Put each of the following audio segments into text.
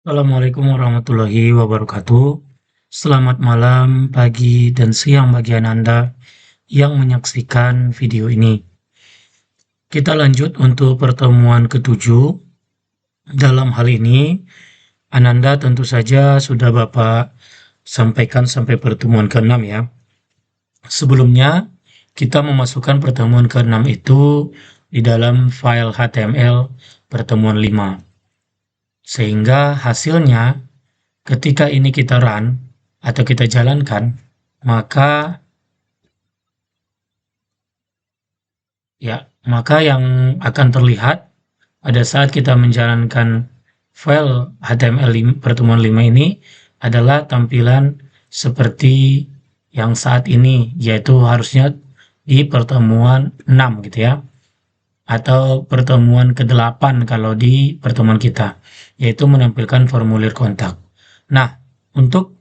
Assalamualaikum warahmatullahi wabarakatuh. Selamat malam, pagi, dan siang bagi Anda yang menyaksikan video ini. Kita lanjut untuk pertemuan ketujuh. Dalam hal ini, Ananda tentu saja sudah Bapak sampaikan sampai pertemuan ke-6 ya. Sebelumnya, kita memasukkan pertemuan ke-6 itu di dalam file HTML pertemuan 5. Sehingga hasilnya ketika ini kita run atau kita jalankan, maka maka yang akan terlihat pada saat kita menjalankan file HTML pertemuan 5 ini adalah tampilan seperti yang saat ini, yaitu harusnya di pertemuan 6 gitu ya, atau pertemuan ke-8 kalau di pertemuan kita, yaitu menampilkan formulir kontak. Nah, untuk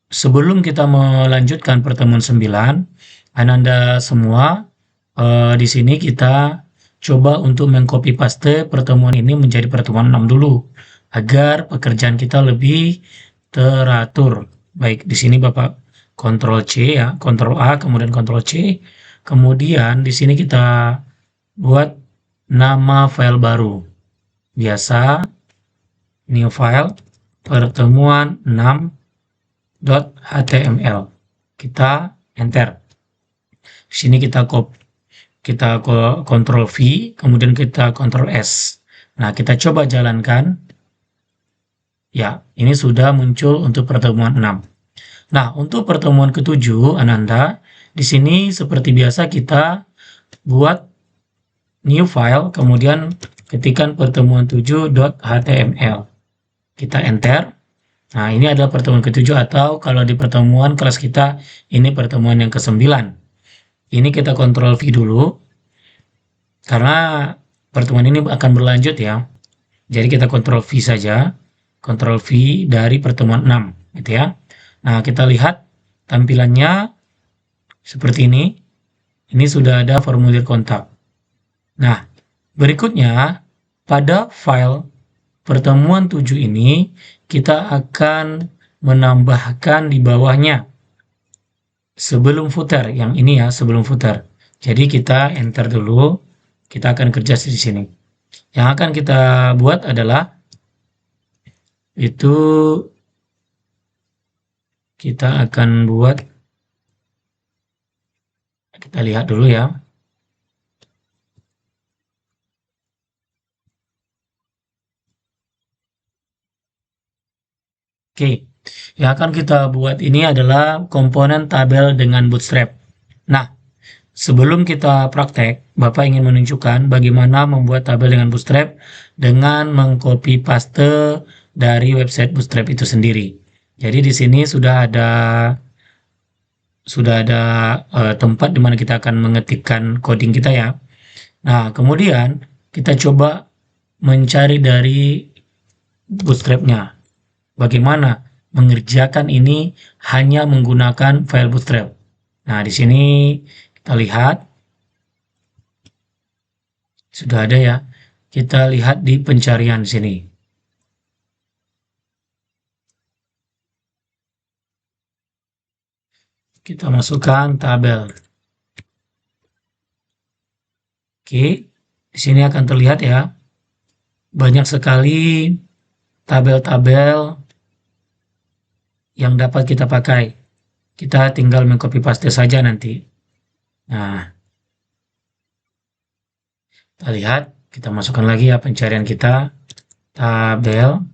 sebelum kita melanjutkan pertemuan 9, Ananda semua, di sini kita coba untuk mengcopy paste pertemuan ini menjadi pertemuan 6 dulu, agar pekerjaan kita lebih teratur. Baik, di sini Bapak Ctrl C ya, Ctrl A, kemudian Ctrl C, kemudian di sini kita buat nama file baru. Biasa, new file, pertemuan 6.html. Kita enter. Di sini kita Ctrl V, kemudian kita Ctrl S. Nah, kita coba jalankan. Ya, ini sudah muncul untuk pertemuan 6. Nah, untuk pertemuan ke-7, Ananda, di sini seperti biasa kita buat new file, kemudian ketikkan pertemuan 7.html. Kita enter. Nah, ini adalah pertemuan ke-7, atau kalau di pertemuan kelas kita, ini pertemuan yang ke-9. Ini kita Ctrl V dulu, karena pertemuan ini akan berlanjut ya. Jadi kita Ctrl V saja, Ctrl V dari pertemuan 6, gitu ya. Nah, kita lihat tampilannya seperti ini. Ini sudah ada formulir kontak. Nah, berikutnya pada file pertemuan 7 ini kita akan menambahkan di bawahnya sebelum footer, yang ini ya, sebelum footer. Jadi kita enter dulu, kita akan kerja di sini. Yang akan kita buat adalah itu kita akan buat, kita lihat dulu ya. Oke, yang akan kita buat ini adalah komponen tabel dengan Bootstrap. Nah, sebelum kita praktek, Bapak ingin menunjukkan bagaimana membuat tabel dengan Bootstrap dengan mengcopy paste dari website Bootstrap itu sendiri. Jadi di sini sudah ada tempat di mana kita akan mengetikkan coding kita ya. Nah, kemudian kita coba mencari dari Bootstrap-nya. Bagaimana mengerjakan ini hanya menggunakan file Bootstrap. Nah, di sini kita lihat sudah ada ya. Kita lihat di pencarian di sini. Kita masukkan tabel. Oke, di sini akan terlihat ya. Banyak sekali tabel-tabel yang dapat kita pakai. Kita tinggal mengcopy paste saja nanti. Nah, kita lihat, kita masukkan lagi ya pencarian kita, tabel.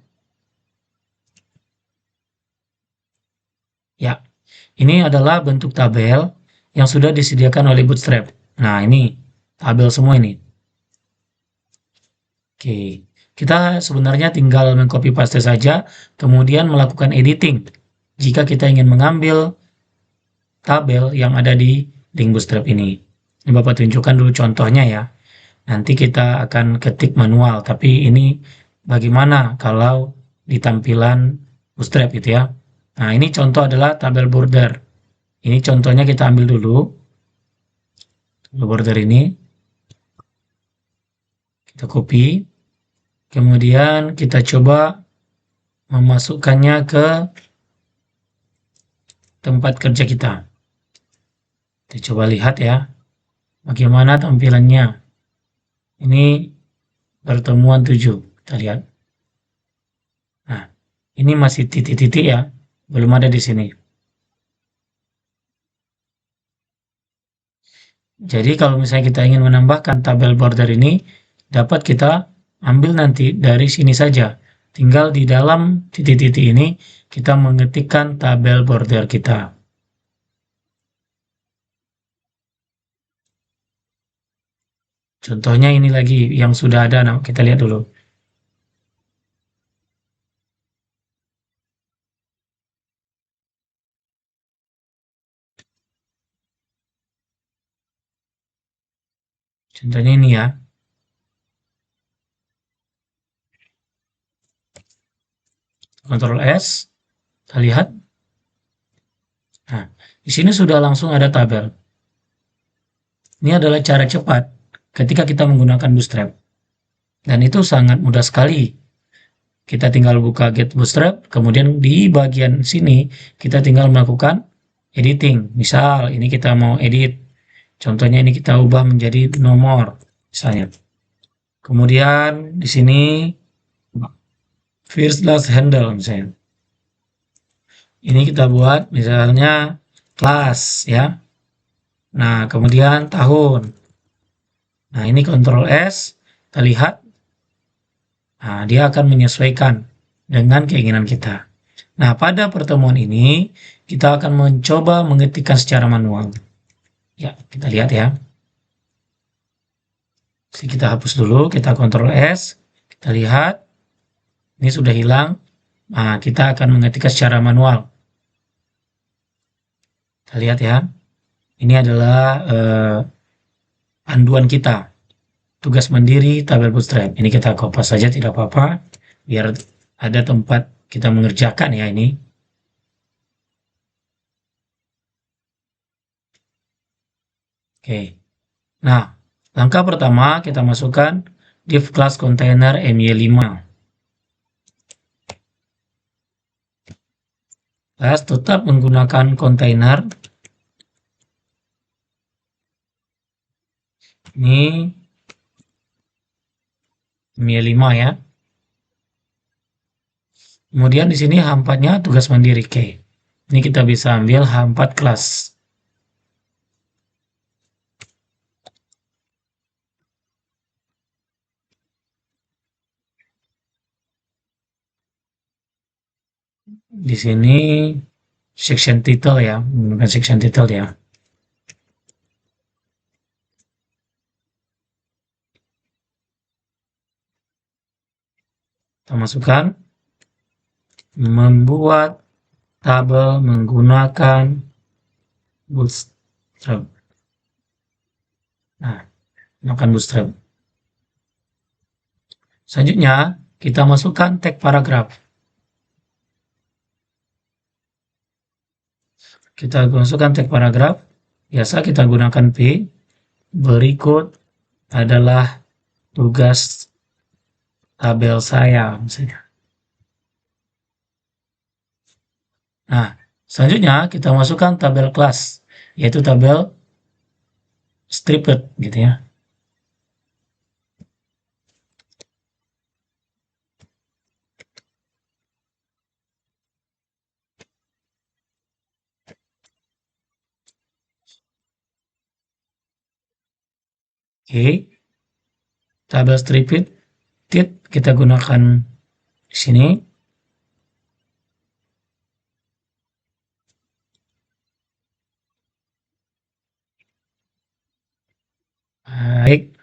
Ya, ini adalah bentuk tabel yang sudah disediakan oleh Bootstrap. Nah, ini tabel semua ini. Oke, kita sebenarnya tinggal mengcopy paste saja, kemudian melakukan editing jika kita ingin mengambil tabel yang ada di link Bootstrap ini. Ini Bapak tunjukkan dulu contohnya ya. Nanti kita akan ketik manual, tapi ini bagaimana kalau di tampilan Bootstrap gitu ya. Nah, ini contoh adalah tabel border. Ini contohnya kita ambil dulu. Tabel border ini. Kita copy. Kemudian kita coba memasukkannya ke tempat kerja kita. Kita coba lihat ya, bagaimana tampilannya. Ini pertemuan 7, kita lihat. Nah, ini masih titik-titik ya, belum ada di sini. Jadi kalau misalnya kita ingin menambahkan tabel border ini, dapat kita ambil nanti dari sini saja. Tinggal di dalam titik-titik ini, kita mengetikkan tabel border kita. Contohnya ini lagi yang sudah ada, nah kita lihat dulu. Contohnya ini ya. Ctrl S, kita lihat. Nah, di sini sudah langsung ada tabel. Ini adalah cara cepat ketika kita menggunakan Bootstrap. Dan itu sangat mudah sekali. Kita tinggal buka Get Bootstrap, kemudian di bagian sini kita tinggal melakukan editing. Misal ini kita mau edit, contohnya ini kita ubah menjadi nomor, misalnya. Kemudian di sini first last handle misalnya. Ini kita buat misalnya kelas ya. Nah, kemudian tahun. Nah, ini Ctrl S, kita lihat. Nah, dia akan menyesuaikan dengan keinginan kita. Nah, pada pertemuan ini kita akan mencoba mengetikkan secara manual. Ya, kita lihat ya. Jadi kita hapus dulu, kita Ctrl S, kita lihat. Ini sudah hilang. Nah, kita akan mengetikkan secara manual. Kita lihat ya. Ini adalah panduan kita. Tugas mandiri tabel Bootstrap. Ini kita kopas saja tidak apa-apa. Biar ada tempat kita mengerjakan ya ini. Oke. Nah, langkah pertama kita masukkan div class container my5. Class tetap menggunakan kontainer. Ini my5 ya. Kemudian di sini H4-nya tugas mandiri K. Ini kita bisa ambil H4 kelas. Di sini section title ya, menggunakan section title ya. Kita masukkan membuat tabel menggunakan Bootstrap. Nah, menggunakan Bootstrap. Selanjutnya, kita masukkan tag paragraf. Kita masukkan tag paragraf. Biasa kita gunakan P. Berikut adalah tugas tabel saya, misalnya. Nah, selanjutnya kita masukkan tabel kelas, yaitu tabel stripped, gitu ya. Oke, tabel stripped kita gunakan di sini. Baik.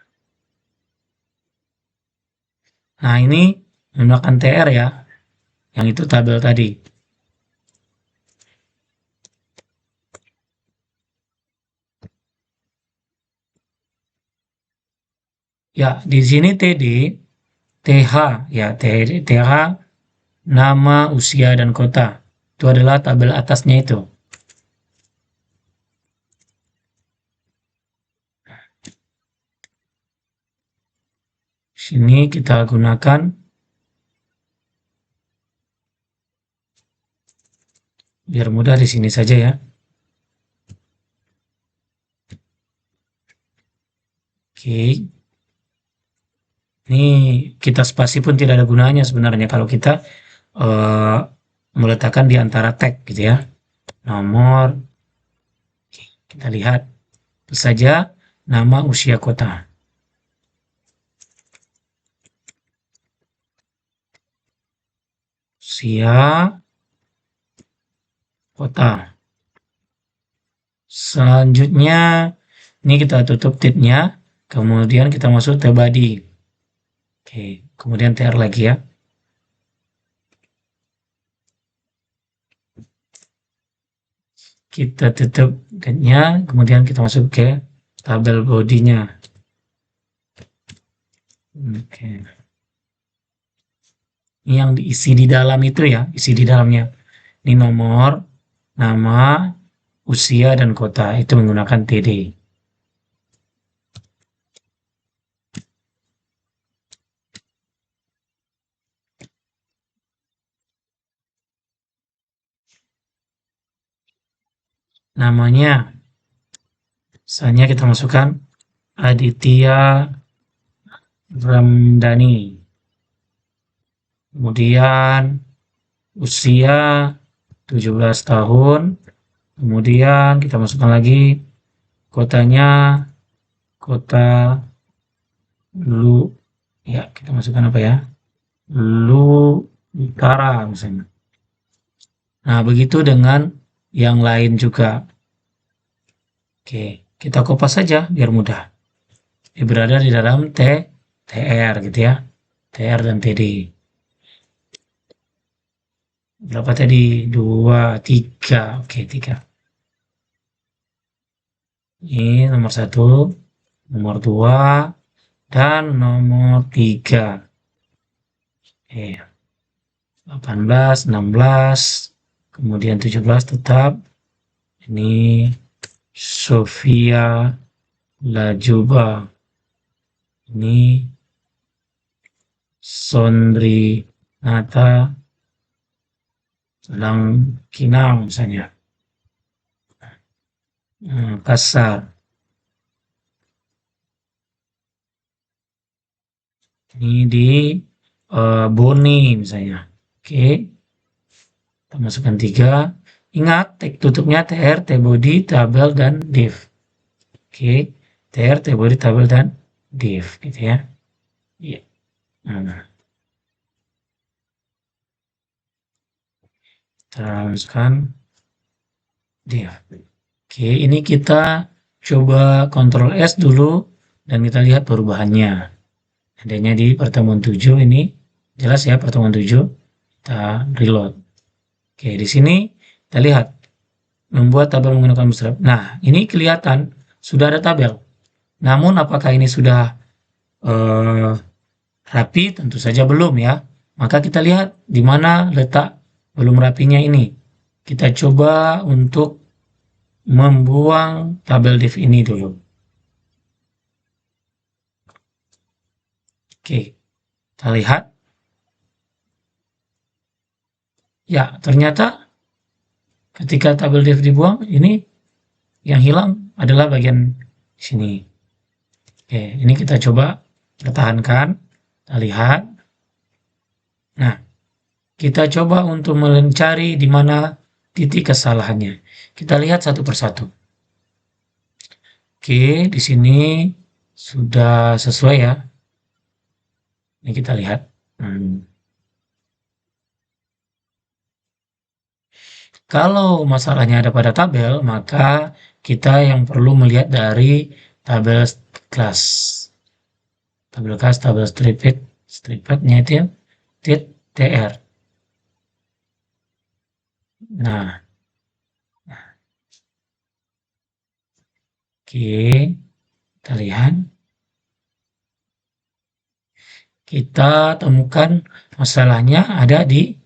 Nah, ini menggunakan tr ya, yang itu tabel tadi. Ya, di sini td, th ya, th nama, usia, dan kota. Itu adalah tabel atasnya itu. Sini kita gunakan Biar mudah di sini saja ya. Oke. Ini kita spasi pun tidak ada gunanya sebenarnya kalau kita eh, meletakkan di antara tag gitu ya. Nomor, kita lihat saja nama usia kota. Usia kota. Selanjutnya, ini kita tutup titnya, kemudian kita masuk ke body. Oke, kemudian tr lagi ya. Kita tutup titnya, kemudian kita masuk ke tabel bodinya. Oke. Ini yang diisi di dalam itu ya, isi di dalamnya. Ini nomor, nama, usia, dan kota. Itu menggunakan TD. Namanya, misalnya kita masukkan Aditya Ramdhani. Kemudian usia 17 tahun. Kemudian kita masukkan lagi kotanya, kota Lu, ya kita masukkan apa ya? Lu Utara misalnya. Nah, begitu dengan yang lain juga. Oke, kita kopas saja biar mudah. Dia berada di dalam TR gitu ya. TR dan TD. Berapa tadi? 2, 3. Oke, 3. Ini nomor 1, nomor 2, dan nomor 3. Oke. 18, 16, kemudian 17 tetap. Ini Sofia Lajuba. Ini Sondri Nata sedang Kinang misalnya. Kasar. Ini di Boni misalnya. Oke. Kita masukkan 3. Ingat, tag tutupnya tr, tbody, tabel, dan div. Oke. Tr, tbody, tabel, dan div. Gitu ya. Iya. Nah. Kita masukkan div. Oke, ini kita coba Ctrl S dulu dan kita lihat perubahannya. Adanya di pertemuan 7 ini jelas ya, pertemuan 7. Kita reload. Oke, di sini kita lihat membuat tabel menggunakan bootstrap. Nah, ini kelihatan sudah ada tabel. Namun apakah ini sudah rapi? Tentu saja belum ya. Maka kita lihat di mana letak belum rapinya ini. Kita coba untuk membuang tabel div ini dulu. Oke, kita lihat. Ya, ternyata ketika tabel div dibuang, ini yang hilang adalah bagian sini. Oke, ini kita coba pertahankan. Kita lihat. Nah, kita coba untuk mencari di mana titik kesalahannya. Kita lihat satu persatu. Oke, di sini sudah sesuai ya. Ini kita lihat. Kalau masalahnya ada pada tabel, maka kita yang perlu melihat dari tabel kelas. Tabel kelas, tabel striped-nya itu ya, tr. Nah, oke, kita lihat. Kita temukan masalahnya ada di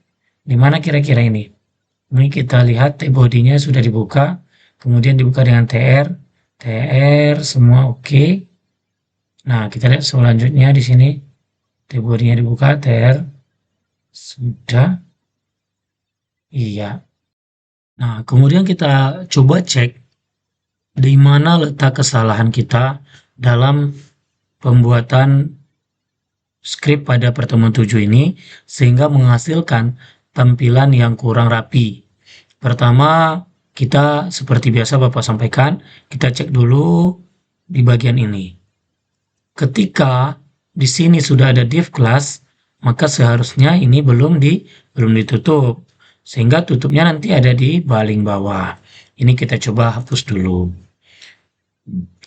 mana kira-kira ini. Ini kita lihat body-nya sudah dibuka, kemudian dibuka dengan tr semua oke. Nah, kita lihat selanjutnya di sini body-nya dibuka, tr sudah, iya. Nah, kemudian kita coba cek di mana letak kesalahan kita dalam pembuatan skrip pada pertemuan 7 ini sehingga menghasilkan tampilan yang kurang rapi. Pertama, kita seperti biasa Bapak sampaikan, kita cek dulu di bagian ini. Ketika di sini sudah ada div class, maka seharusnya ini belum ditutup. Sehingga tutupnya nanti ada di paling bawah. Ini kita coba hapus dulu.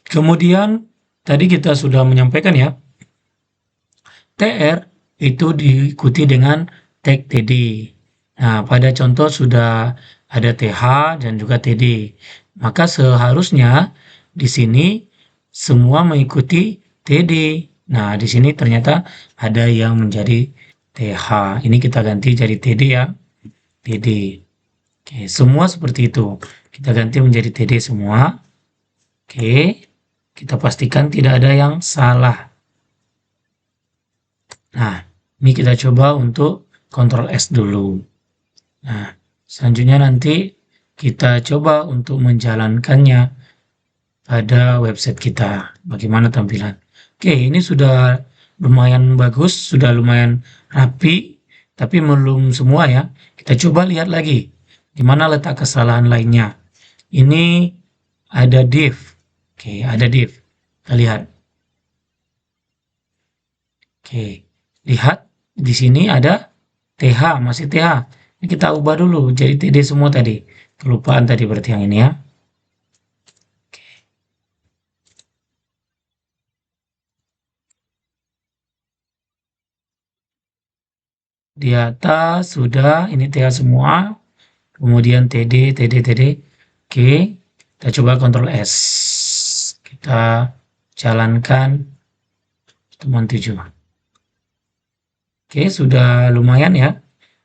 Kemudian tadi kita sudah menyampaikan ya, TR itu diikuti dengan tag TD. Nah, pada contoh sudah ada TH dan juga TD. Maka seharusnya di sini semua mengikuti TD. Nah, di sini ternyata ada yang menjadi TH. Ini kita ganti jadi TD ya. TD. Oke, semua seperti itu. Kita ganti menjadi TD semua. Oke, kita pastikan tidak ada yang salah. Nah, ini kita coba untuk Ctrl S dulu. Nah, selanjutnya nanti kita coba untuk menjalankannya pada website kita. Bagaimana tampilan? Oke, ini sudah lumayan bagus, sudah lumayan rapi, tapi belum semua ya. Kita coba lihat lagi, di mana letak kesalahan lainnya. Ini ada div. Oke, ada div. Kita lihat. Oke, lihat di sini ada TH, masih TH. Ini kita ubah dulu jadi TD semua tadi. Kelupaan tadi berarti yang ini ya. Oke. Di atas sudah ini TH semua. Kemudian TD, TD, TD. Oke, kita coba Ctrl S. Kita jalankan pertemuan 7. Oke, sudah lumayan ya.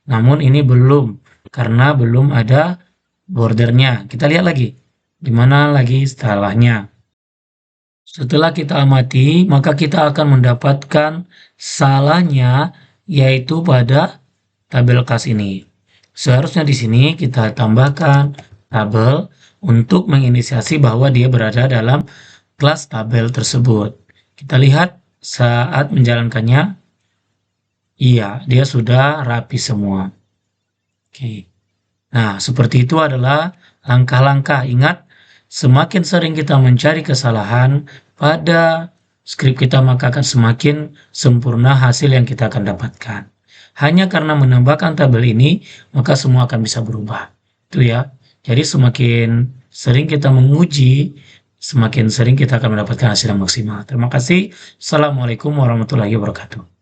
Namun ini belum, karena belum ada bordernya. Kita lihat lagi, di mana lagi setelahnya. Setelah kita amati, maka kita akan mendapatkan salahnya, yaitu pada tabel kas ini. Seharusnya di sini kita tambahkan tabel untuk menginisiasi bahwa dia berada dalam kelas tabel tersebut. Kita lihat saat menjalankannya, iya, dia sudah rapi semua. Oke. Nah, seperti itu adalah langkah-langkah. Ingat, semakin sering kita mencari kesalahan pada skrip kita, maka akan semakin sempurna hasil yang kita akan dapatkan. Hanya karena menambahkan tabel ini, maka semua akan bisa berubah. Itu ya. Jadi semakin sering kita menguji, semakin sering kita akan mendapatkan hasil yang maksimal. Terima kasih. Assalamualaikum warahmatullahi wabarakatuh.